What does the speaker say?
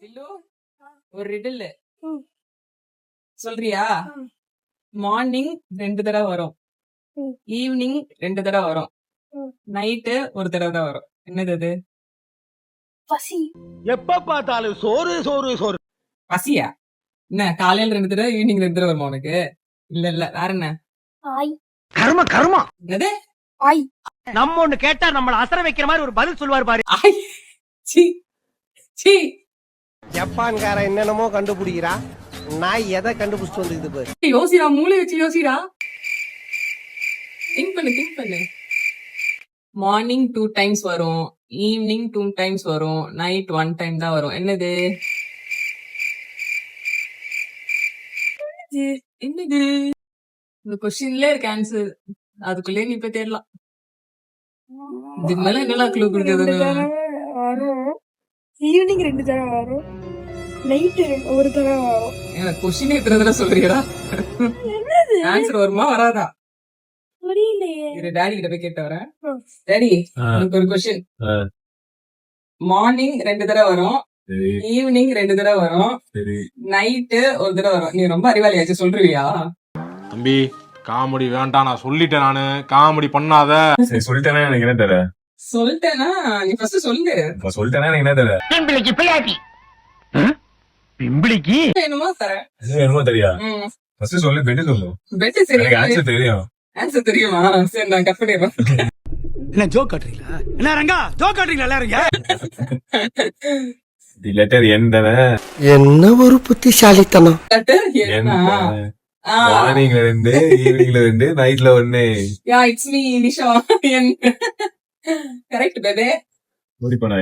இல்லு ஒரு ரிடில் சொல்றியா? மார்னிங் 2 தடவை வரும், ஈவினிங் 2 தடவை வரும், நைட்டு ஒரு தடவை தான் வரும். என்னது அது? பசி. எப்ப பார்த்தாலும் சோறு சோறு சோறு. பசியா? என்ன காலையில 2 தடவை ஈவினிங் 2 தடவை வருமா உனக்கு? இல்ல வேற என்ன? ஆய். கர்ம கர்மா. என்னது? ஆய். நம்ம ஒண்ணு கேட்டா நம்மள அசர வைக்கிற மாதிரி ஒரு பதில் சொல்லுவார் பாரு. ஆய். சீ சீ. ஜப்பான்கார என்னென்னமோ கண்டுபிடிக்கிறா, நாய் எதை கண்டுபிடிச்சிட்டு வந்துக்குது பாரு. யோசிடா, மூளை வச்சு யோசிடா. திங்க் பண்ணு. மார்னிங் 2 டைம்ஸ் வரும், ஈவினிங் 2 டைம்ஸ் வரும், நைட் 1 டைம் தான் வரும். என்னது? என்னது? இந்த கொஸ்டின்ல இருக்க ஆன்சர். அதுக்குள்ளே நீ போய் தேடலாம். இதுக்கு மேல என்னெல்லாம் க்ளூ கொடுக்குறது? வரும். ஈவினிங் 2 தடவை வரும், நைட்டு ஒரு தடவை வரும். கொஸ்டின் எத்தனை தடவை சொல்றியடா? ஆன்சர் வருமா வராதா? புரியலையே. இரு டாடி கிட்ட போய் கேட்டு வரேன். டாடி, எனக்கு ஒரு கொஸ்டின். மார்னிங் 2 தடவை வரும், ஈவினிங் 2 தடவை வரும், நைட்டு ஒரு தடவை வரும். நீ ரொம்ப அறிவாளியாச்சு, சொல்றியா? தம்பி காமெடி வேண்டாம், நான் சொல்லிட்டேன். நானு காமெடி பண்ணாத. சரி சொல்லிட்டேனா எனக்கு என்ன தெரியல. சொல்லிட்டேனா? நீ ஃபர்ஸ்ட் சொல்லு. இப்ப சொல்லிட்டேனா எனக்கு என்ன தெரியல. பிம்பிளிக்கு பிள்ளாட்டி. பிம்பிளிக்கு என்னமோ தரேன். என்னமோ தெரியா? ஃபர்ஸ்ட் சொல்லு, பெட்டு சொல்லு. பெட் சரி. எனக்கு ஆன்சர் தெரியும். ஆன்சர் தெரியுமா? சரி நான் கட் பண்ணிடுறேன். என்ன ஜோக் காட்டுறீங்களா? என்ன ரங்கா ஜோக் காட்டுறீங்களா எல்லாரும்? தி லெட்டர் என் தானே. என்ன ஒரு புத்திசாலித்தனம். லெட்டர் என் என்ன? மார்னிங்ல 2, ஈவினிங்ல 2, நைட்ல 1. Yeah it's me Nisha. Correct பேபே. முடிப்பா.